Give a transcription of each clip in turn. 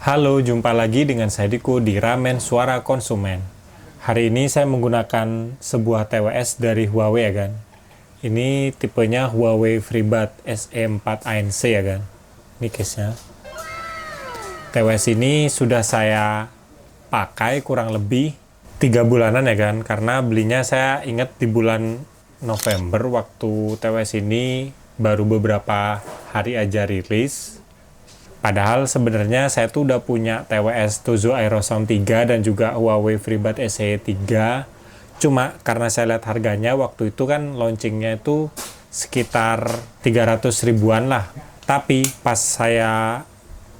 Halo, jumpa lagi dengan saya Diku di Ramen Suara Konsumen. Hari ini saya menggunakan sebuah TWS dari Huawei ya kan. Ini tipenya Huawei FreeBuds SE4 ANC ya kan. Ini case-nya. TWS ini sudah saya pakai kurang lebih 3 bulanan ya kan. Karena belinya saya ingat di bulan November waktu TWS ini baru beberapa hari aja rilis. Padahal sebenarnya saya tuh udah punya TWS Tozo Aerosound 3 dan juga Huawei FreeBuds SE3. Cuma karena saya lihat harganya waktu itu kan launchingnya itu sekitar 300 ribuan lah. Tapi pas saya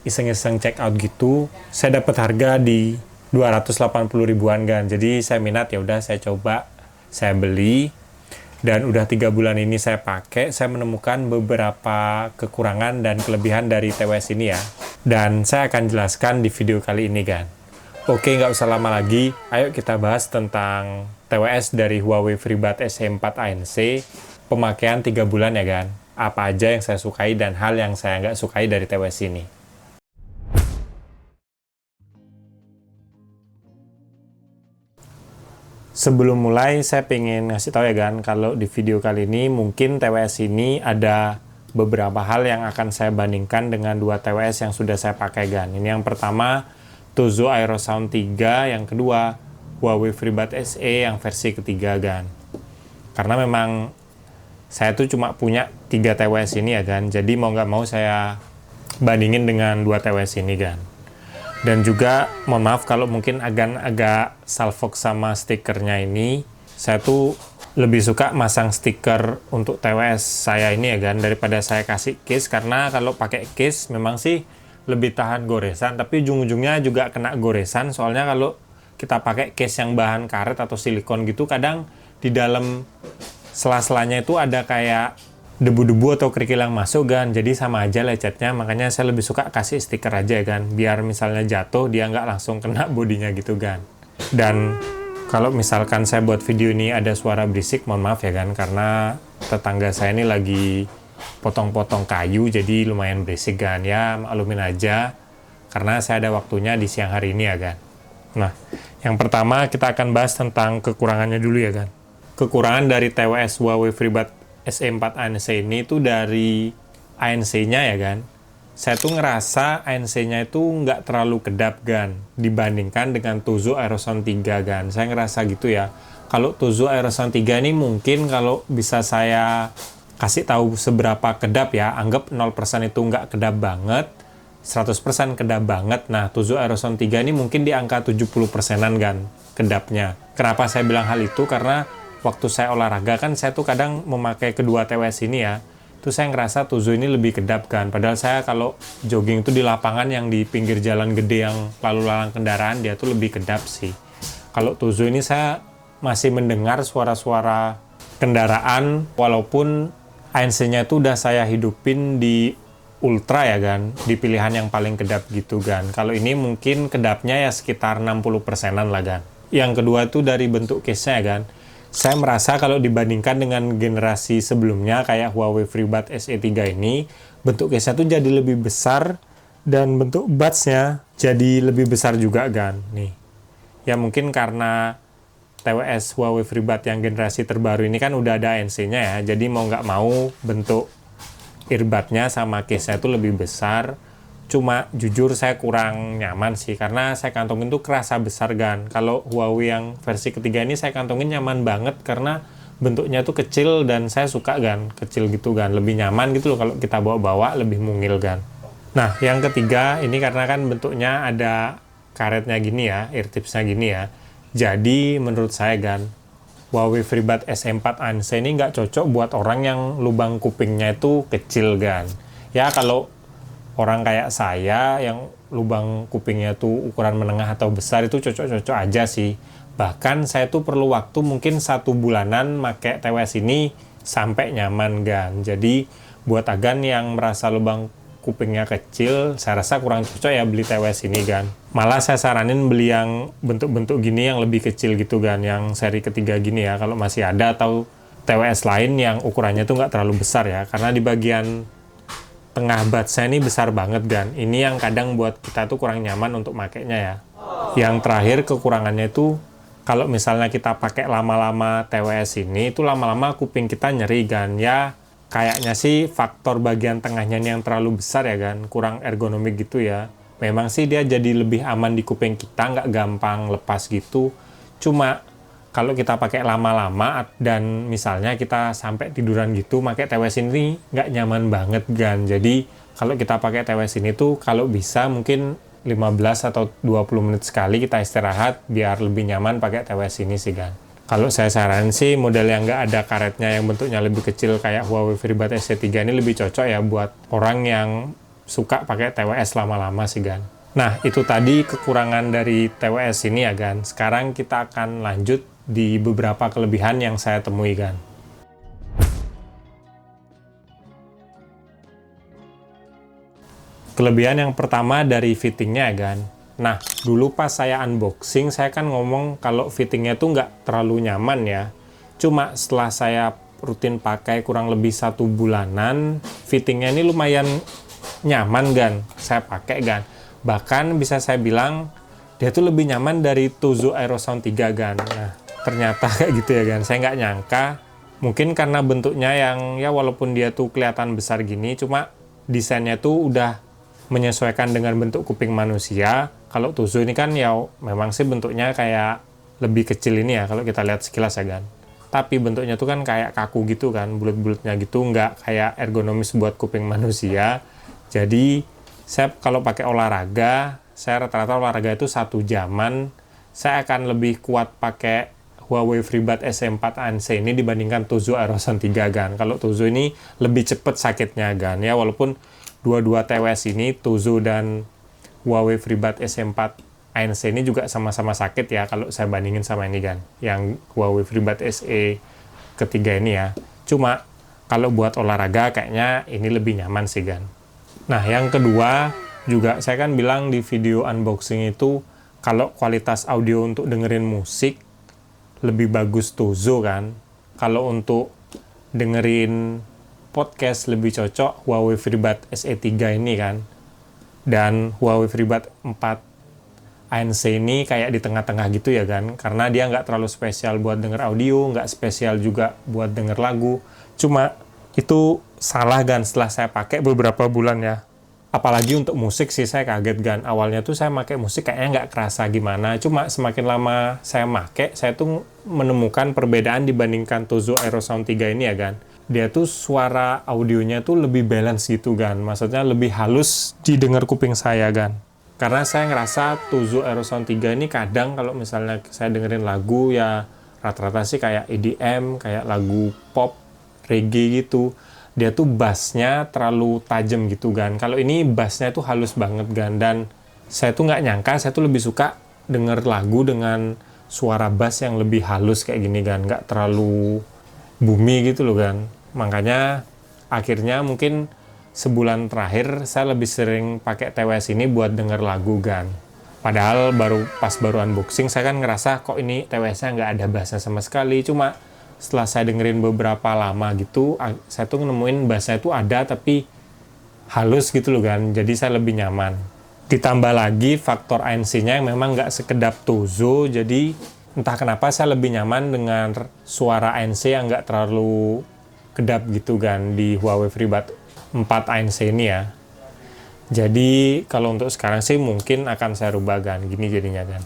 iseng-iseng check out gitu, saya dapat harga di 280 ribuan kan. Jadi saya minat, ya udah saya coba, saya beli. Dan udah 3 bulan ini saya pakai, saya menemukan beberapa kekurangan dan kelebihan dari TWS ini ya. Dan saya akan jelaskan di video kali ini kan. Oke, nggak usah lama lagi, ayo kita bahas tentang TWS dari Huawei FreeBuds SE4 ANC, pemakaian 3 bulan ya kan. Apa aja yang saya sukai dan hal yang saya nggak sukai dari TWS ini. Sebelum mulai, saya pengen ngasih tahu ya kan, kalau di video kali ini mungkin TWS ini ada beberapa hal yang akan saya bandingkan dengan dua TWS yang sudah saya pakai kan. Ini yang pertama, Tozo Aerosound 3, yang kedua, Huawei FreeBuds SE yang versi ketiga kan. Karena memang saya tuh cuma punya 3 TWS ini ya kan, jadi mau nggak mau saya bandingin dengan dua TWS ini kan. Dan juga mohon maaf kalau mungkin agak salfok sama stikernya ini. Saya tuh lebih suka masang stiker untuk TWS saya ini ya kan, daripada saya kasih case. Karena kalau pakai case memang sih lebih tahan goresan, tapi ujung-ujungnya juga kena goresan. Soalnya kalau kita pakai case yang bahan karet atau silikon gitu, kadang di dalam sela-selanya itu ada kayak debu-debu atau kerikil yang masuk kan, jadi sama aja lecetnya. Makanya saya lebih suka kasih stiker aja kan, biar misalnya jatuh dia nggak langsung kena bodinya gitu kan. Dan kalau misalkan saya buat video ini ada suara berisik, mohon maaf ya kan, karena tetangga saya ini lagi potong-potong kayu, jadi lumayan berisik kan, ya maklumin aja karena saya ada waktunya di siang hari ini ya kan. Nah, yang pertama kita akan bahas tentang kekurangannya dulu ya kan. Kekurangan dari TWS Huawei FreeBuds SE4 ANC ini tuh dari ANC-nya ya kan. Saya tuh ngerasa ANC-nya itu nggak terlalu kedap kan, dibandingkan dengan Tozo Aerosound 3 kan. Saya ngerasa gitu ya. Kalau Tozo Aerosound 3 ini mungkin kalau bisa saya kasih tahu seberapa kedap ya, anggap 0% itu nggak kedap banget, 100% kedap banget. Nah, Tozo Aerosound 3 ini mungkin di angka 70%-an kan kedapnya. Kenapa saya bilang hal itu? Karena waktu saya olahraga kan saya tuh kadang memakai kedua TWS ini ya, tuh saya ngerasa Tozo ini lebih kedap kan. Padahal saya kalau jogging tuh di lapangan yang di pinggir jalan gede yang lalu lalang kendaraan, dia tuh lebih kedap sih. Kalau Tozo ini saya masih mendengar suara-suara kendaraan, walaupun ANC-nya itu udah saya hidupin di Ultra ya kan, di pilihan yang paling kedap gitu kan. Kalau ini mungkin kedapnya ya sekitar 60%-an lah kan. Yang kedua itu dari bentuk case-nya kan. Saya merasa kalau dibandingkan dengan generasi sebelumnya kayak Huawei FreeBuds SE3 ini, bentuk case-nya tuh jadi lebih besar dan bentuk buds-nya jadi lebih besar juga kan. Nih. Ya mungkin karena TWS Huawei FreeBuds yang generasi terbaru ini kan udah ada ANC-nya ya, jadi mau nggak mau bentuk earbud-nya sama case-nya itu lebih besar. Cuma jujur saya kurang nyaman sih, karena saya kantongin tuh kerasa besar kan. Kalau Huawei yang versi ketiga ini saya kantongin nyaman banget karena bentuknya tuh kecil dan saya suka kan, kecil gitu kan, lebih nyaman gitu loh kalau kita bawa-bawa, lebih mungil kan. Nah, yang ketiga ini karena kan bentuknya ada karetnya gini ya, ear tips-nya gini ya. Jadi menurut saya kan, Huawei FreeBuds SE4 ANC ini nggak cocok buat orang yang lubang kupingnya itu kecil kan. Ya kalau orang kayak saya yang lubang kupingnya tuh ukuran menengah atau besar itu cocok-cocok aja sih. Bahkan saya tuh perlu waktu mungkin 1 bulanan pakai TWS ini sampai nyaman kan. Jadi buat agan yang merasa lubang kupingnya kecil, saya rasa kurang cocok ya beli TWS ini kan. Malah saya saranin beli yang bentuk-bentuk gini yang lebih kecil gitu kan, yang seri ketiga gini ya, kalau masih ada, atau TWS lain yang ukurannya tuh nggak terlalu besar ya. Karena di bagian tengah batsnya ini besar banget kan. Ini yang kadang buat kita tuh kurang nyaman untuk makainya ya. Yang terakhir kekurangannya itu kalau misalnya kita pakai lama-lama TWS ini, itu lama-lama kuping kita nyeri kan. Ya kayaknya sih faktor bagian tengahnya ini yang terlalu besar ya kan, kurang ergonomik gitu ya. Memang sih dia jadi lebih aman di kuping kita, nggak gampang lepas gitu. Cuma kalau kita pakai lama-lama dan misalnya kita sampai tiduran gitu, pakai TWS ini nggak nyaman banget kan. Jadi kalau kita pakai TWS ini tuh kalau bisa mungkin 15 atau 20 menit sekali kita istirahat biar lebih nyaman pakai TWS ini sih kan. Kalau saya saran sih model yang nggak ada karetnya yang bentuknya lebih kecil kayak Huawei FreeBuds SE3 ini lebih cocok ya buat orang yang suka pakai TWS lama-lama sih kan. Nah itu tadi kekurangan dari TWS ini ya kan. Sekarang kita akan lanjut di beberapa kelebihan yang saya temui kan. Kelebihan yang pertama dari fittingnya kan. Nah, dulu pas saya unboxing, saya kan ngomong kalau fittingnya tuh nggak terlalu nyaman ya. Cuma setelah saya rutin pakai kurang lebih 1 bulanan, fittingnya ini lumayan nyaman kan. Saya pakai kan. Bahkan bisa saya bilang, dia tuh lebih nyaman dari Tuzo Aerosound 3 kan. Nah, ternyata kayak gitu ya kan. Saya nggak nyangka. Mungkin karena bentuknya yang ya walaupun dia tuh kelihatan besar gini, cuma desainnya tuh udah menyesuaikan dengan bentuk kuping manusia. Kalau Tuzo ini kan ya memang sih bentuknya kayak lebih kecil ini ya kalau kita lihat sekilas ya kan. Tapi bentuknya tuh kan kayak kaku gitu kan, bulat-bulatnya gitu, nggak kayak ergonomis buat kuping manusia. Jadi saya kalau pakai olahraga, saya rata-rata olahraga itu 1 jaman, saya akan lebih kuat pakai Huawei FreeBuds SE4 ANC ini dibandingkan Tuzo Aerosound 3 kan. Kalau Tuzo ini lebih cepat sakitnya kan ya, walaupun dua-dua TWS ini, Tuzo dan Huawei FreeBuds SE4 ANC ini juga sama-sama sakit ya kalau saya bandingin sama ini kan, yang Huawei FreeBuds SE ketiga ini ya. Cuma kalau buat olahraga kayaknya ini lebih nyaman sih kan. Nah yang kedua juga saya kan bilang di video unboxing itu kalau kualitas audio untuk dengerin musik lebih bagus Tuzo kan. Kalau untuk dengerin podcast lebih cocok Huawei FreeBuds SE3 ini kan. Dan Huawei FreeBuds 4 ANC ini kayak di tengah-tengah gitu ya kan. Karena dia nggak terlalu spesial buat denger audio, nggak spesial juga buat denger lagu. Cuma itu salah kan setelah saya pakai beberapa bulan ya. Apalagi untuk musik sih saya kaget kan. Awalnya tuh saya pakai musik kayaknya nggak kerasa gimana. Cuma semakin lama saya pakai, saya tuh menemukan perbedaan dibandingkan Tuzo Aerosound 3 ini ya kan. Dia tuh suara audionya tuh lebih balance gitu kan. Maksudnya lebih halus didengar kuping saya kan. Karena saya ngerasa Tuzo Aerosound 3 ini kadang kalau misalnya saya dengerin lagu ya rata-rata sih kayak EDM, kayak lagu pop, reggae gitu. Dia tuh bassnya terlalu tajam gitu kan. Kalau ini bassnya tuh halus banget kan. Dan saya tuh nggak nyangka, saya tuh lebih suka denger lagu dengan suara bass yang lebih halus kayak gini kan. Nggak terlalu bumi gitu loh kan. Makanya akhirnya mungkin sebulan terakhir saya lebih sering pakai TWS ini buat denger lagu kan. Padahal pas baru unboxing saya kan ngerasa kok ini TWS-nya nggak ada bassnya sama sekali. Cuma setelah saya dengerin beberapa lama gitu, saya tuh nemuin bassnya itu ada tapi halus gitu loh kan, jadi saya lebih nyaman. Ditambah lagi faktor ANC-nya yang memang nggak sekedap Tuzo, jadi entah kenapa saya lebih nyaman dengan suara ANC yang nggak terlalu kedap gitu kan di Huawei FreeBuds 4 ANC ini ya. Jadi kalau untuk sekarang sih mungkin akan saya rubah kan, gini jadinya kan.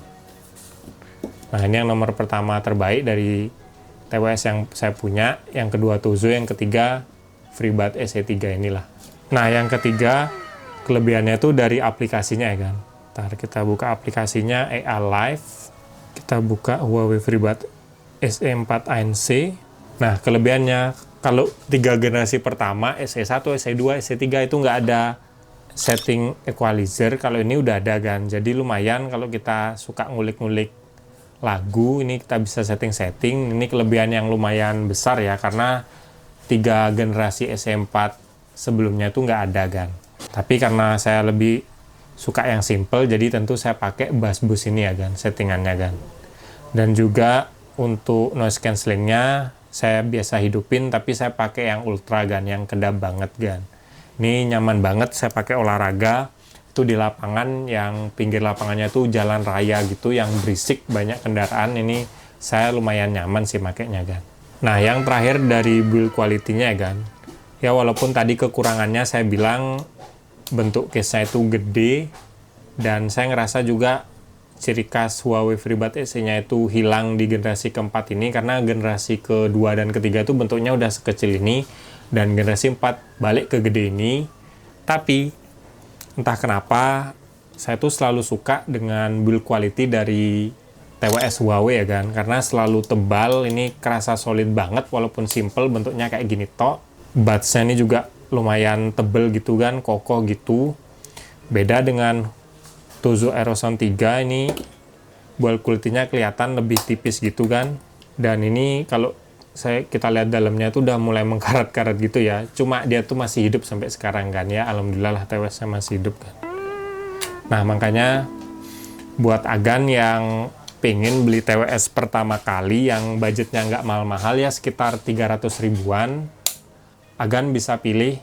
Nah ini yang nomor pertama terbaik dari TWS yang saya punya, yang kedua Tuzo, yang ketiga FreeBuds SE3 inilah. Nah, yang ketiga kelebihannya itu dari aplikasinya ya kan. Ntar kita buka aplikasinya AI Live. Kita buka Huawei FreeBuds SE4 ANC. Nah, kelebihannya kalau 3 generasi pertama SE1, SE2, SE3 itu nggak ada setting equalizer. Kalau ini udah ada kan. Jadi lumayan kalau kita suka ngulik-ngulik lagu, ini kita bisa setting-setting. Ini kelebihan yang lumayan besar ya, karena 3 generasi SE4 sebelumnya itu nggak ada kan. Tapi karena saya lebih suka yang simple, jadi tentu saya pakai bass boost ini ya kan, settingannya kan. Dan juga untuk noise cancellingnya saya biasa hidupin, tapi saya pakai yang ultra kan, yang kedap banget kan. Ini nyaman banget saya pakai olahraga. Itu di lapangan yang pinggir lapangannya tuh jalan raya gitu yang berisik banyak kendaraan. Ini saya lumayan nyaman sih makainya kan. Nah, yang terakhir dari build quality-nya ya kan. Ya walaupun tadi kekurangannya saya bilang bentuk case-nya itu gede, dan saya ngerasa juga ciri khas Huawei FreeBuds SE-nya itu hilang di generasi keempat ini, karena generasi kedua dan ketiga itu bentuknya udah sekecil ini, dan generasi 4 balik ke gede ini. Tapi entah kenapa saya tuh selalu suka dengan build quality dari TWS Huawei ya kan, karena selalu tebal, ini kerasa solid banget walaupun simple bentuknya kayak gini tok. Buds-nya ini juga lumayan tebel gitu kan, kokoh gitu. Beda dengan Tozo Aerosound 3, ini build quality-nya kelihatan lebih tipis gitu kan. Dan ini kalau kita lihat dalamnya tuh udah mulai mengkarat-karat gitu ya. Cuma dia tuh masih hidup sampai sekarang kan ya. Alhamdulillah lah TWS-nya masih hidup kan. Nah, makanya buat Agan yang pengen beli TWS pertama kali yang budgetnya nggak mahal-mahal ya, sekitar 300 ribuan, Agan bisa pilih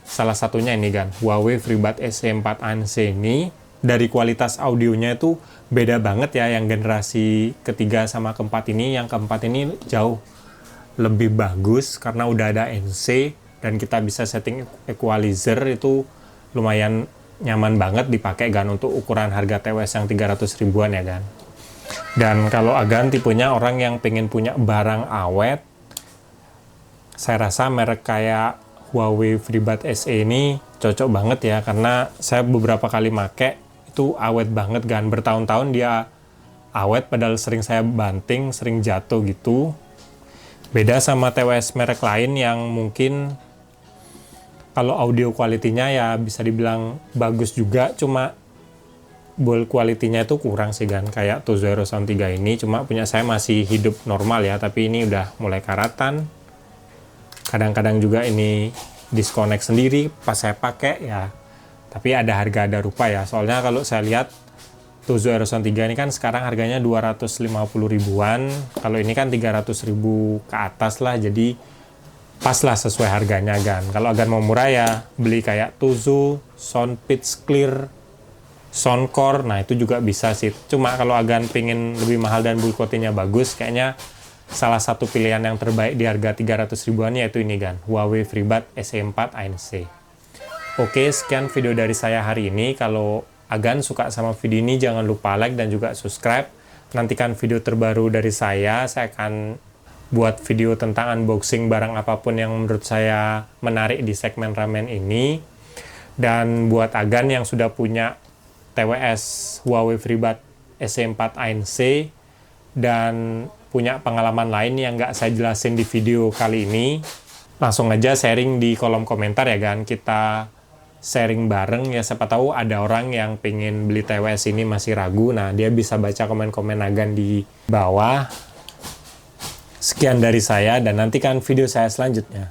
salah satunya ini kan, Huawei FreeBuds SE4 ANC ini. Dari kualitas audionya itu beda banget ya, yang generasi ketiga sama keempat ini. Yang keempat ini jauh lebih bagus karena udah ada NC dan kita bisa setting equalizer, itu lumayan nyaman banget dipakai kan untuk ukuran harga TWS yang 300 ribuan ya kan. Dan kalau Agan tipenya orang yang pengen punya barang awet, saya rasa merek kayak Huawei FreeBuds SE ini cocok banget ya, karena saya beberapa kali make itu awet banget kan, bertahun-tahun dia awet, padahal sering saya banting, sering jatuh gitu. Beda sama TWS merek lain yang mungkin kalau audio quality-nya ya bisa dibilang bagus juga, cuma build quality-nya itu kurang sih kan, kayak Tozo Aerosound 3 ini. Cuma punya saya masih hidup normal ya, tapi ini udah mulai karatan. Kadang-kadang juga ini disconnect sendiri pas saya pakai ya, tapi ada harga ada rupa ya. Soalnya kalau saya lihat Tozo Aerosound 3 ini kan sekarang harganya 250 ribuan, kalau ini kan 300 ribu ke atas lah, jadi pas lah sesuai harganya kan. Kalau Agan mau murah ya beli kayak Tozo, Soundpeach Clear, Soundcore, nah itu juga bisa sih. Cuma kalau Agan pengen lebih mahal dan build quality-nya bagus, kayaknya salah satu pilihan yang terbaik di harga 300 ribuan yaitu ini kan, Huawei FreeBuds SE4 ANC. Oke, sekian video dari saya hari ini. Kalau Agan suka sama video ini, jangan lupa like dan juga subscribe. Nantikan video terbaru dari saya akan buat video tentang unboxing barang apapun yang menurut saya menarik di segmen ramen ini. Dan buat Agan yang sudah punya TWS Huawei FreeBuds SE4 ANC dan punya pengalaman lain yang nggak saya jelasin di video kali ini, langsung aja sharing di kolom komentar ya kan. Kita sharing bareng ya, siapa tahu ada orang yang pengen beli TWS ini masih ragu. Nah, dia bisa baca komen-komen Agan di bawah. Sekian dari saya dan nantikan video saya selanjutnya.